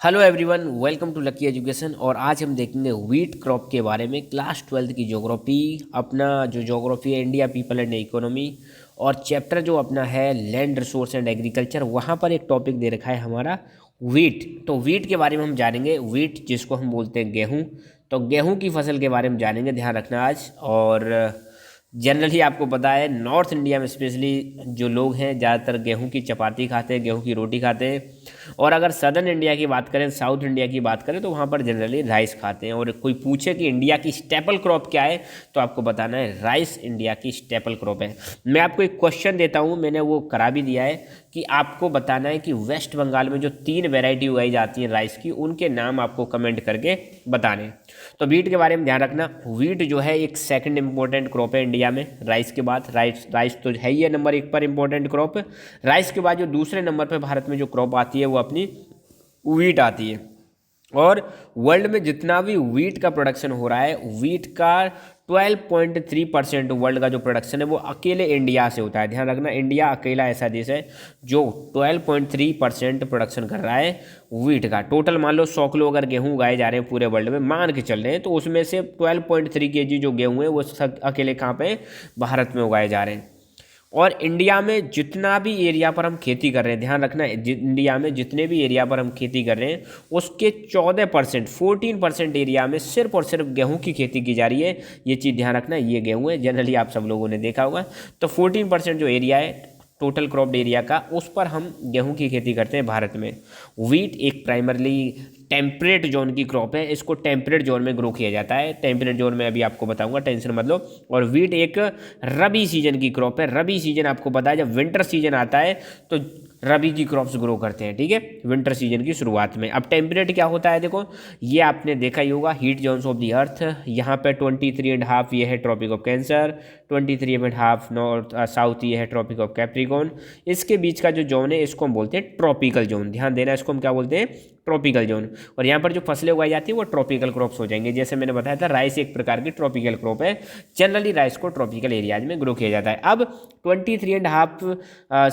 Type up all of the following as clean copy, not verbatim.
Hello everyone, welcome to Lucky Education. और आज हम देखेंगे व्हीट क्रॉप के बारे में। क्लास 12th की ज्योग्राफी, अपना जो ज्योग्राफी है इंडिया पीपल एंड इकोनॉमी, और चैप्टर जो अपना है लैंड रिसोर्स एंड एग्रीकल्चर, वहाँ पर एक टॉपिक दे रखा है हमारा व्हीट। तो व्हीट के बारे में हम जानेंगे। व्हीट जिसको हम बोलते हैं गेहूँ, तो गेहूँ की फसल के बारे में जानेंगे, ध्यान रखना आज। और जनरली आपको पता है नॉर्थ इंडिया में स्पेशली जो लोग हैं ज़्यादातर गेहूं की चपाती खाते हैं, गेहूं की रोटी खाते हैं। और अगर सदर्न इंडिया की बात करें, साउथ इंडिया की बात करें, तो वहाँ पर जनरली राइस खाते हैं। और कोई पूछे कि इंडिया की स्टेपल क्रॉप क्या है, तो आपको बताना है राइस इंडिया की स्टेपल क्रॉप है। मैं आपको एक क्वेश्चन देता हूँ, मैंने वो करा भी दिया है कि आपको बताना है कि वेस्ट बंगाल में जो 3 वैरायटी उगाई जाती है राइस की, उनके नाम आपको कमेंट करके बताने। तो व्हीट के बारे में ध्यान रखना। व्हीट जो है एक सेकंड इंपॉर्टेंट क्रॉप है इंडिया में, राइस के बाद। राइस तो है ही है नंबर 1 पर इंपॉर्टेंट क्रॉप। राइस के बाद जो दूसरे नंबर पर भारत में जो क्रॉप आती है वो अपनी व्हीट आती है। और वर्ल्ड में जितना भी व्हीट का प्रोडक्शन हो रहा है, व्हीट का 12.3% वर्ल्ड का जो प्रोडक्शन है वो अकेले इंडिया से होता है। ध्यान रखना, इंडिया अकेला ऐसा देश है जो 12.3% प्रोडक्शन कर रहा है व्हीट का। टोटल मान लो 100 किलो अगर गेहूं उगाए जा रहे हैं पूरे वर्ल्ड में, मान के चल रहे हैं, तो उसमें से 12.3 kg जो गेहूं है वो सब अकेले कहाँ पे, भारत में उगाए जा रहे हैं। और इंडिया में जितना भी एरिया पर हम खेती कर रहे हैं, ध्यान रखना, इंडिया में जितने भी एरिया पर हम खेती कर रहे हैं उसके 14% एरिया में सिर्फ और सिर्फ गेहूं की खेती की जा रही है। ये चीज़ ध्यान रखना, ये गेहूं है, जनरली आप सब लोगों ने देखा होगा। तो 14% जो एरिया है टोटल क्रॉप्ड एरिया का, उस पर हम गेहूं की खेती करते हैं भारत में। व्हीट एक प्राइमरली टेम्परेट जोन की क्रॉप है, इसको टेम्परेट जोन में ग्रो किया जाता है। टेम्परेट जोन में अभी आपको बताऊंगा, टेंशन मत लो। और व्हीट एक रबी सीजन की क्रॉप है। रबी सीजन आपको पता है, जब विंटर सीजन आता है तो रबी की क्रॉप्स ग्रो करते हैं, ठीक है, विंटर सीजन की शुरुआत में। अब टेम्परेट क्या होता है, देखो ये आपने देखा ही होगा, heat zones of the earth. यहाँ पे 23.5 ये है tropic of cancer, 23.5 north south ये है ट्रॉपिक ऑफ कैप्रिकॉर्न। इसके बीच का जो जोन है इसको हम बोलते हैं ट्रॉपिकल जोन। ध्यान देना, इसको हम क्या बोलते हैं, ट्रॉपिकल जोन। और यहाँ पर जो फसलें उगाई जाती है वो ट्रॉपिकल क्रॉप्स हो जाएंगे। जैसे मैंने बताया था, राइस एक प्रकार की ट्रॉपिकल क्रॉप है। जनरली राइस को ट्रॉपिकल एरियाज में ग्रो किया जाता है। अब 23.5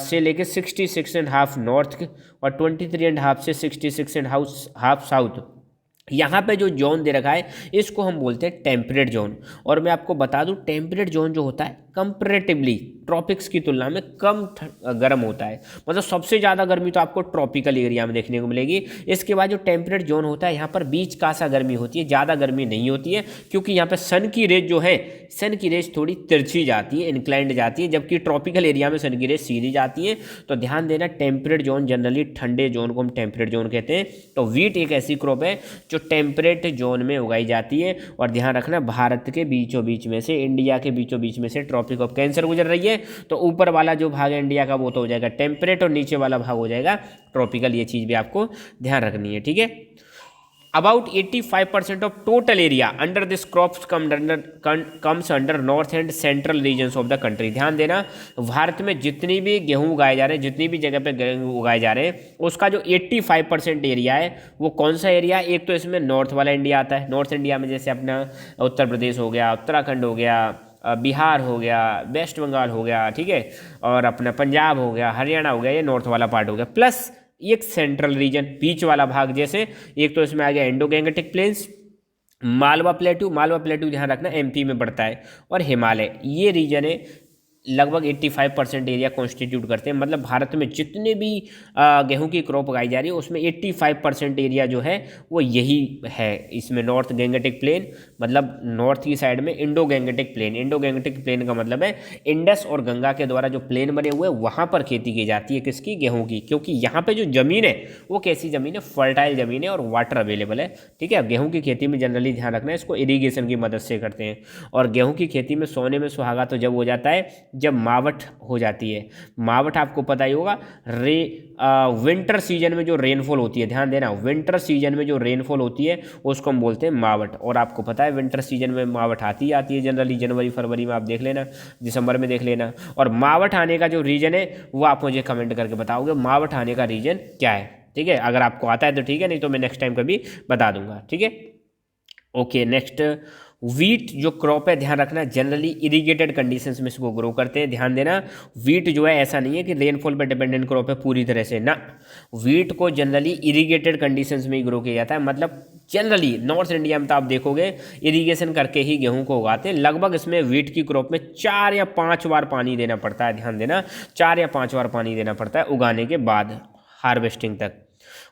से लेके 66.5 नॉर्थ, और 23.5 से 66.5 साउथ, यहाँ पे जो जोन दे रखा है इसको हम बोलते हैं टेम्परेट जोन। और मैं आपको बता दूं, टेम्परेट जोन जो होता है कंपैरेटिवली ट्रॉपिक्स की तुलना में कम गर्म होता है। मतलब सबसे ज़्यादा गर्मी तो आपको ट्रॉपिकल एरिया में देखने को मिलेगी। इसके बाद जो टेम्परेट जोन होता है, यहाँ पर बीच का सा गर्मी होती है, ज़्यादा गर्मी नहीं होती है, क्योंकि यहाँ पर सन की रेज जो है, सन की रेज थोड़ी तिरछी जाती है, इंक्लाइंड जाती है, जबकि ट्रॉपिकल एरिया में सन की रेज सीधी जाती है। तो ध्यान देना, टेम्परेट जोन जनरली ठंडे जोन को हम टेम्परेट जोन कहते हैं। तो व्हीट एक ऐसी क्रॉप है जो टेम्परेट जोन में उगाई जाती है। और ध्यान रखना, भारत के बीचों बीच में से, इंडिया के बीचों बीच में से ट्रॉपिक ऑफ कैंसर गुजर रही है। तो ऊपर वाला जो भाग है इंडिया का वो तो हो जाएगा टेम्परेट, और नीचे वाला भाग हो जाएगा ट्रॉपिकल। ये चीज़ भी आपको ध्यान रखनी है, ठीक है। About 85% of total area under this crops comes under north and central regions of the country। ध्यान देना, भारत में जितनी भी गेहूं उगाए जा रहे हैं, जितनी भी जगह पे गेहूं उगाए जा रहे हैं, उसका जो 85% एरिया है वो कौन सा एरिया है। एक तो इसमें नॉर्थ वाला इंडिया आता है। नॉर्थ इंडिया में जैसे अपना उत्तर प्रदेश हो गया, उत्तराखंड हो गया, बिहार हो गया, वेस्ट बंगाल हो गया, ठीक है, और अपना पंजाब हो गया, हरियाणा हो गया, ये नॉर्थ वाला पार्ट हो गया। प्लस एक सेंट्रल रीजन, बीच वाला भाग, जैसे एक तो इसमें आ गया Indo Gangetic plains, Malwa प्लेटू। Malwa प्लेटू ध्यान रखना एमपी में पड़ता है, और हिमालय, ये रीजन है लगभग 85% एरिया कॉन्स्टिट्यूट करते हैं। मतलब भारत में जितने भी गेहूं की क्रॉप उगाई जा रही है उसमें 85% एरिया जो है वो यही है। इसमें नॉर्थ गैंगेटिक प्लेन, मतलब नॉर्थ की साइड में Indo Gangetic plain. Indo Gangetic plain का मतलब है इंडस और गंगा के द्वारा जो प्लेन बने हुए हैं वहाँ पर खेती की जाती है, किसकी, गेहूँ की। क्योंकि यहाँ पर जो ज़मीन है वो कैसी ज़मीन है, फर्टाइल ज़मीन है और वाटर अवेलेबल है, ठीक है। गेहूँ की खेती में जनरली ध्यान रखना है, इसको इरीगेशन की मदद से करते हैं। और गेहूँ की खेती में सोने में सुहागा तो जब हो जाता है जब मावठ हो जाती है। मावठ आपको पता ही होगा, विंटर सीजन में जो रेनफॉल होती है, ध्यान देना, विंटर सीजन में जो रेनफॉल होती है उसको हम बोलते हैं मावठ। और आपको पता है विंटर सीजन में मावठ आती है जनरली जनवरी फरवरी में, आप देख लेना, दिसंबर में देख लेना। और मावठ आने का जो रीजन है वो आप मुझे कमेंट करके बताओगे, मावठ आने का रीजन क्या है, ठीक है। अगर आपको आता है तो ठीक है, नहीं तो मैं नेक्स्ट टाइम कभी बता दूंगा, ठीक है। ओके, नेक्स्ट, वीट जो क्रॉप है, ध्यान रखना, जनरली इरिगेटेड कंडीशंस में इसको ग्रो करते हैं। ध्यान देना, वीट जो है ऐसा नहीं है कि रेनफॉल पर डिपेंडेंट क्रॉप है पूरी तरह से ना। वीट को जनरली इरिगेटेड कंडीशंस में ही ग्रो किया जाता है। मतलब जनरली नॉर्थ इंडिया में तो आप देखोगे इरिगेशन करके ही गेहूं को उगाते हैं। लगभग इसमें वीट की क्रॉप में 4 या 5 बार पानी देना पड़ता है। ध्यान देना, 4 या 5 बार पानी देना पड़ता है उगाने के बाद, हार्वेस्टिंग तक।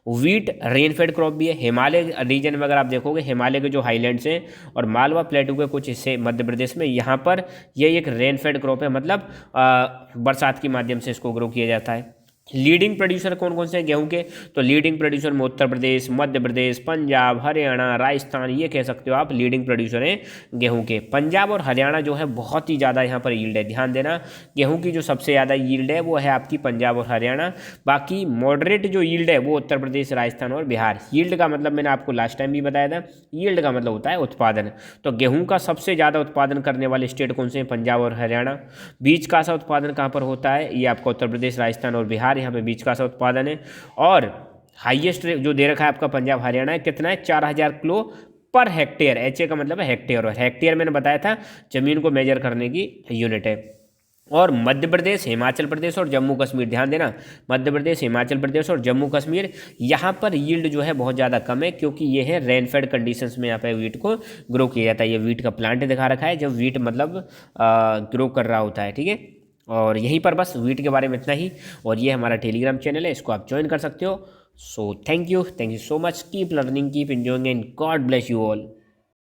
वीट रेनफेड क्रॉप भी है। हिमालय रीजन में अगर आप देखोगे, हिमालय के जो हाईलैंड्स हैं और मालवा प्लेटू के कुछ हिस्से मध्य प्रदेश में, यहाँ पर ये एक रेनफेड क्रॉप है। मतलब बरसात के माध्यम से इसको ग्रो किया जाता है। लीडिंग प्रोड्यूसर कौन कौन से हैं गेहूं के? तो लीडिंग प्रोड्यूसर में उत्तर प्रदेश, मध्य प्रदेश, पंजाब, हरियाणा, राजस्थान, ये कह सकते हो आप लीडिंग प्रोड्यूसर हैं गेहूं के। पंजाब और हरियाणा जो है बहुत ही ज़्यादा यहाँ पर यील्ड है। ध्यान देना, गेहूं की जो सबसे ज़्यादा यील्ड है वो है आपकी पंजाब और हरियाणा। बाकी मॉडरेट जो यील्ड है वो उत्तर प्रदेश, राजस्थान और बिहार। यील्ड का मतलब मैंने आपको लास्ट टाइम भी बताया था, यील्ड का मतलब होता है उत्पादन। तो गेहूँ का सबसे ज़्यादा उत्पादन करने वाले स्टेट कौन से हैं? पंजाब और हरियाणा। बीज का सा उत्पादन कहाँ पर होता है? ये आपका उत्तर प्रदेश, राजस्थान और बिहार, यहाँ पे बीज का सा उत्पादन है। और हाईएस्ट जो दे रखा है आपका पंजाब हरियाणा है, कितना है? 4000 किलो पर हेक्टेयर। एच का मतलब है हेक्टेयर, और हेक्टेयर मैंने बताया था जमीन को मेजर करने की यूनिट है। और मध्य प्रदेश, हिमाचल प्रदेश और जम्मू कश्मीर, ध्यान देना, मध्य प्रदेश, हिमाचल प्रदेश और जम्मू कश्मीर, यहाँ पर यील्ड जो है बहुत ज़्यादा कम है, क्योंकि ये है रेनफेड कंडीशंस में यहाँ पे वीट को ग्रो किया जाता है। ये वीट का प्लांट दिखा रखा है जब वीट मतलब ग्रो कर रहा होता है, ठीक है। और यहीं पर बस वीट के बारे में इतना ही। और ये हमारा टेलीग्राम चैनल है, इसको आप ज्वाइन कर सकते हो। So thank you so much, keep learning, keep enjoying and God bless you all.